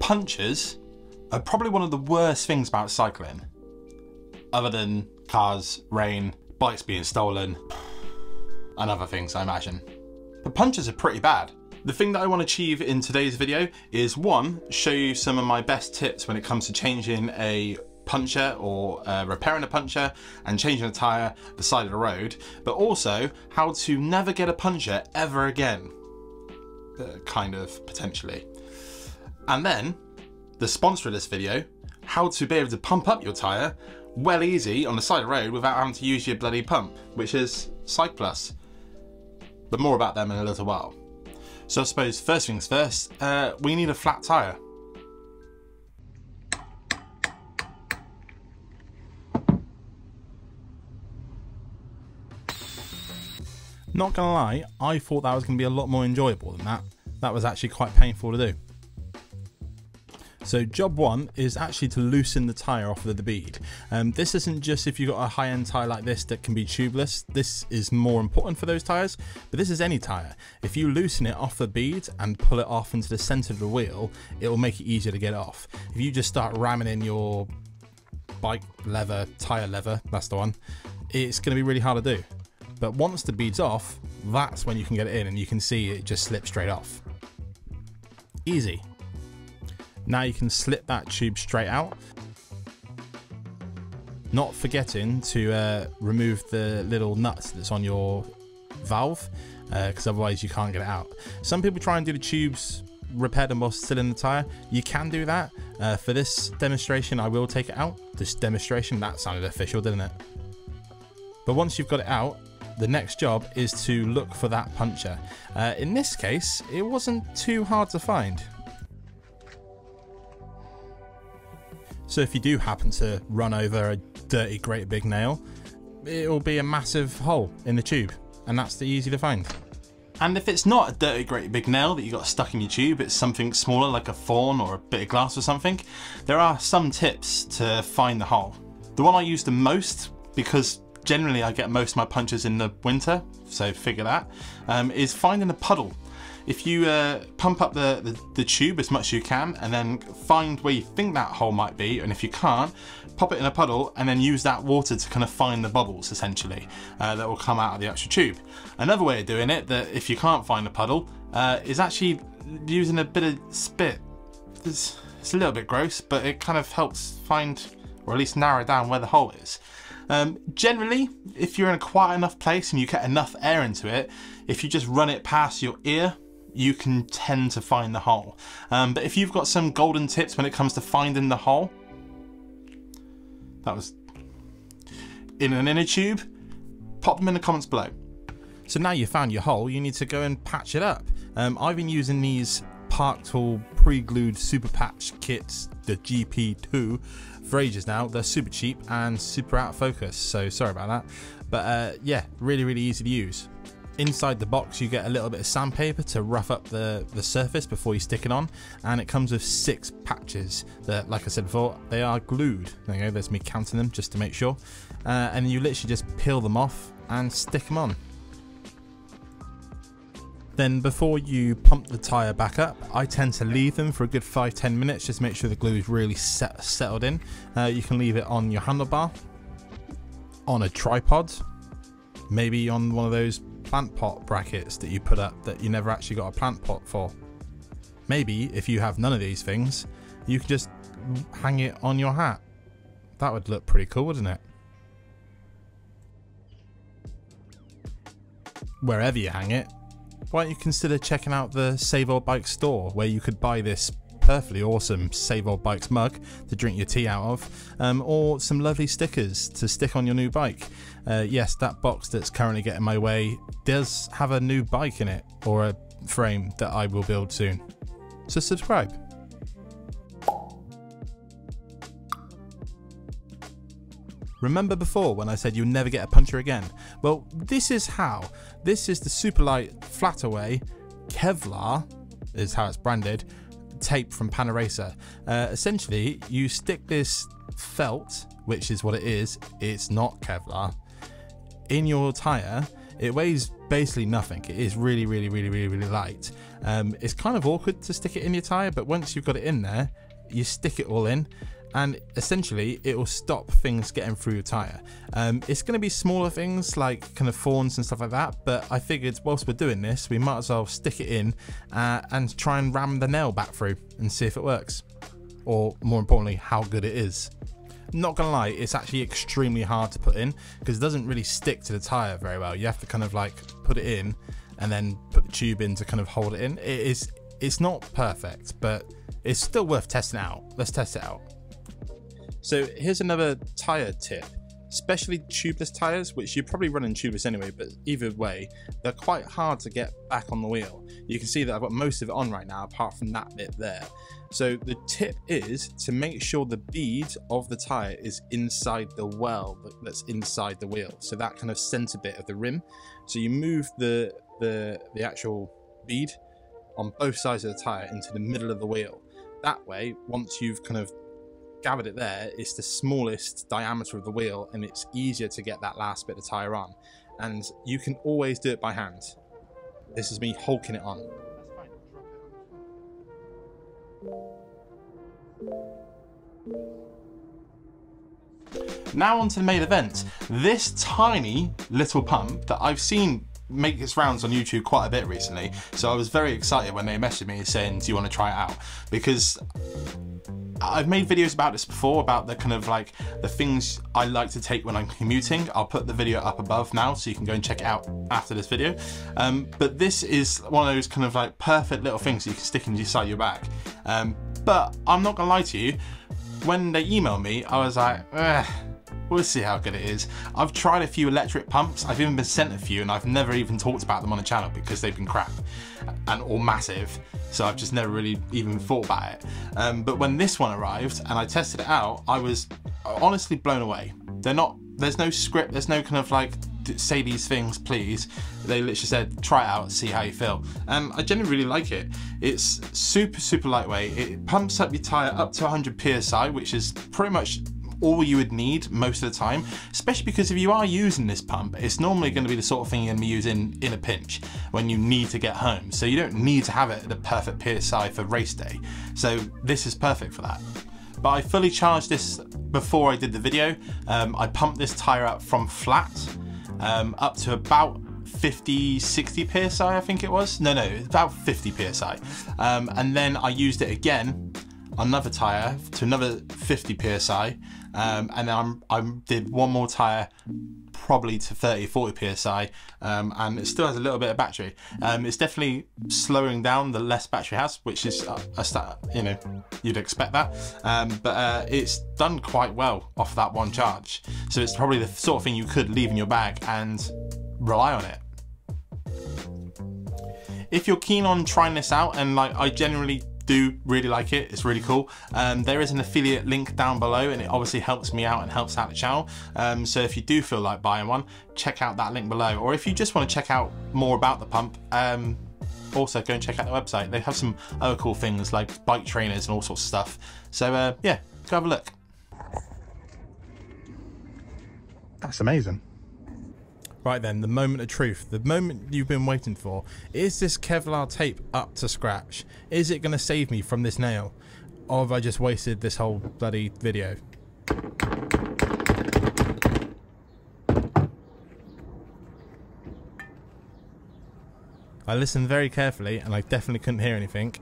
Punctures are probably one of the worst things about cycling, other than cars, rain, bikes being stolen, and other things I imagine. But punctures are pretty bad. The thing that I want to achieve in today's video is, one, show you some of my best tips when it comes to changing a puncture or repairing a puncture and changing a tyre the side of the road, but also how to never get a puncture ever again, kind of, potentially. And then the sponsor of this video, how to be able to pump up your tyre well easy on the side of the road without having to use your bloody pump, which is Cycplus. But more about them in a little while. So I suppose first things first, we need a flat tyre. Not gonna lie, I thought that was gonna be a lot more enjoyable than that. That was actually quite painful to do. So job one is actually to loosen the tyre off of the bead. This isn't just if you've got a high-end tyre like this that can be tubeless. This is more important for those tyres, but this is any tyre. If you loosen it off the bead and pull it off into the centre of the wheel, it will make it easier to get off. If you just start ramming in your bike lever, tyre lever, that's the one, it's going to be really hard to do. But once the bead's off, that's when you can get it in and you can see it just slip straight off. Easy. Now you can slip that tube straight out, not forgetting to remove the little nut that's on your valve, because otherwise you can't get it out. Some people try and do the tubes, repair them while still in the tyre. You can do that. For this demonstration I will take it out. This demonstration, that sounded official, didn't it? But once you've got it out, the next job is to look for that puncture. In this case, it wasn't too hard to find. So if you do happen to run over a dirty great big nail, it'll be a massive hole in the tube, and that's the easy to find. And if it's not a dirty great big nail that you got stuck in your tube, it's something smaller like a thorn or a bit of glass or something, there are some tips to find the hole. The one I use the most, because generally I get most of my punctures in the winter, so figure that, is finding a puddle. If you pump up the tube as much as you can and then find where you think that hole might be, and if you can't, pop it in a puddle and then use that water to kind of find the bubbles, essentially, that will come out of the actual tube. Another way of doing it, that if you can't find a puddle, is actually using a bit of spit. It's a little bit gross, but it kind of helps find, or at least narrow down where the hole is. Generally, if you're in a quiet enough place and you get enough air into it, if you just run it past your ear, you can tend to find the hole. But if you've got some golden tips when it comes to finding the hole, that was in an inner tube, pop them in the comments below. So now you've found your hole, you need to go and patch it up. I've been using these Park Tool pre-glued super patch kits, the GP2, for ages now. They're super cheap and super out of focus, so sorry about that. But yeah, really easy to use. Inside the box you get a little bit of sandpaper to rough up the surface before you stick it on, and it comes with 6 patches that, like I said before, they are glued. There you go, there's me counting them just to make sure. And you literally just peel them off and stick them on. Then before you pump the tyre back up, I tend to leave them for a good 5-10 minutes just to make sure the glue is really settled in. You can leave it on your handlebar, on a tripod, maybe on one of those plant pot brackets that you put up that you never actually got a plant pot for. Maybe if you have none of these things, you can just hang it on your hat. That would look pretty cool, wouldn't it? Wherever you hang it, why don't you consider checking out the Save Old Bikes store, where you could buy this perfectly awesome Save Old Bikes mug to drink your tea out of, or some lovely stickers to stick on your new bike. Yes, that box that's currently getting my way does have a new bike in it, or a frame that I will build soon. So subscribe. Remember before when I said you'll never get a puncture again? Well, this is how. This is the super light Flat Away Kevlar, is how it's branded, tape from Panaracer. Essentially, you stick this felt, which is what it is, it's not Kevlar, in your tyre. It weighs basically nothing. It is really light. It's kind of awkward to stick it in your tyre, but once you've got it in there, you stick it all in, and essentially it will stop things getting through your tyre. It's going to be smaller things like kind of thorns and stuff like that, but I figured whilst we're doing this, we might as well stick it in and try and ram the nail back through and see if it works, or more importantly, how good it is. Not gonna lie, it's actually extremely hard to put in because it doesn't really stick to the tyre very well. You have to kind of like put it in and then put the tube in to kind of hold it in. It's not perfect, but it's still worth testing out. Let's test it out. So here's another tyre tip. Especially tubeless tyres, which you're probably running tubeless anyway, but either way, they're quite hard to get back on the wheel. You can see that I've got most of it on right now, apart from that bit there. So the tip is to make sure the bead of the tyre is inside the well that's inside the wheel. So that kind of center bit of the rim. So you move the actual bead on both sides of the tyre into the middle of the wheel. That way, once you've kind of gathered it there, it's the smallest diameter of the wheel and it's easier to get that last bit of tyre on. And you can always do it by hand. This is me hulking it on. Now on to the main event. This tiny little pump that I've seen make its rounds on YouTube quite a bit recently, so I was very excited when they messaged me saying, do you want to try it out? Because I've made videos about this before, about the kind of like the things I like to take when I'm commuting. I'll put the video up above now so you can go and check it out after this video. But this is one of those kind of like perfect little things that you can stick inside your bag. But I'm not gonna lie to you, when they emailed me, I was like, we'll see how good it is. I've tried a few electric pumps. I've even been sent a few and I've never even talked about them on the channel because they've been crap and all massive. So I've just never really even thought about it. But when this one arrived and I tested it out, I was honestly blown away. There's no script, there's no kind of like, say these things please. They literally said, try it out, see how you feel. And I genuinely really like it. It's super lightweight. It pumps up your tyre up to 100 PSI, which is pretty much all you would need most of the time, especially because if you are using this pump, it's normally going to be the sort of thing you're going to be using in a pinch when you need to get home. So you don't need to have it at the perfect PSI for race day. So this is perfect for that. But I fully charged this before I did the video. I pumped this tyre up from flat up to about 50-60 PSI, I think it was. No, it's about 50 PSI. And then I used it again on another tyre to another 50 PSI. And then I did one more tyre probably to 30-40 PSI, and it still has a little bit of battery. It's definitely slowing down the less battery has, which is you know, you'd expect that, but it's done quite well off that one charge. So it's probably the sort of thing you could leave in your bag and rely on it. If you're keen on trying this out, and like I generally do really like it, it's really cool. There is an affiliate link down below and it obviously helps me out and helps out the channel. So if you do feel like buying one, check out that link below. Or if you just want to check out more about the pump, also go and check out the website. They have some other cool things like bike trainers and all sorts of stuff. So yeah, go have a look. That's amazing. Right then, the moment of truth, the moment you've been waiting for. Is this Kevlar tape up to scratch? Is it going to save me from this nail? Or have I just wasted this whole bloody video? I listened very carefully and I definitely couldn't hear anything.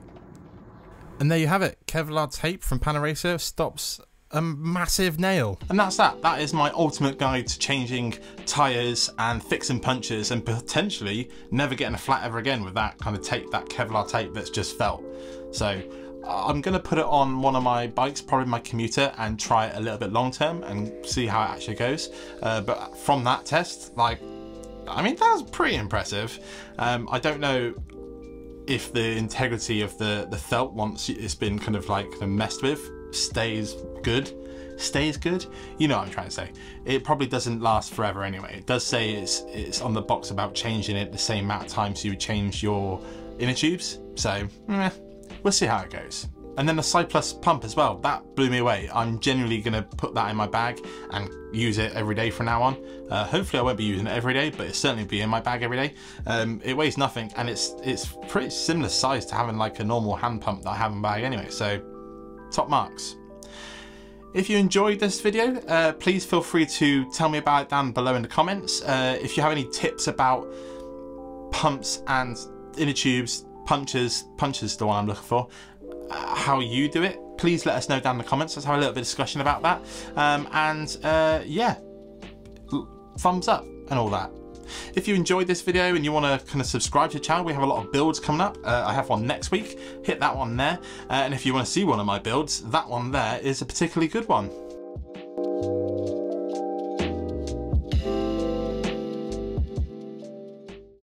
And there you have it, Kevlar tape from Panaracer stops a massive nail. And that's that. That is my ultimate guide to changing tyres and fixing punctures and potentially never getting a flat ever again with that kind of tape, that Kevlar tape that's just felt. So I'm going to put it on one of my bikes, probably my commuter, and try it a little bit long term and see how it actually goes. But from that test, like, I mean, that was pretty impressive. I don't know if the integrity of the felt, once it's been kind of like messed with, stays good. You know what I'm trying to say. It probably doesn't last forever anyway. It does say it's on the box about changing it the same amount of times you would change your inner tubes. So we'll see how it goes. And then the Cycplus pump as well, that blew me away. I'm genuinely gonna put that in my bag and use it every day from now on. Hopefully I won't be using it every day, but it'll certainly be in my bag every day. It weighs nothing, and it's pretty similar size to having like a normal hand pump that I have in my bag anyway, so top marks. If you enjoyed this video, please feel free to tell me about it down below in the comments. If you have any tips about pumps and inner tubes, punctures is the one I'm looking for, how you do it, please let us know down in the comments. Let's have a little bit of discussion about that. Yeah, thumbs up and all that. If you enjoyed this video and you want to kind of subscribe to the channel, we have a lot of builds coming up. I have one next week, hit that one there. And if you want to see one of my builds, that one there is a particularly good one.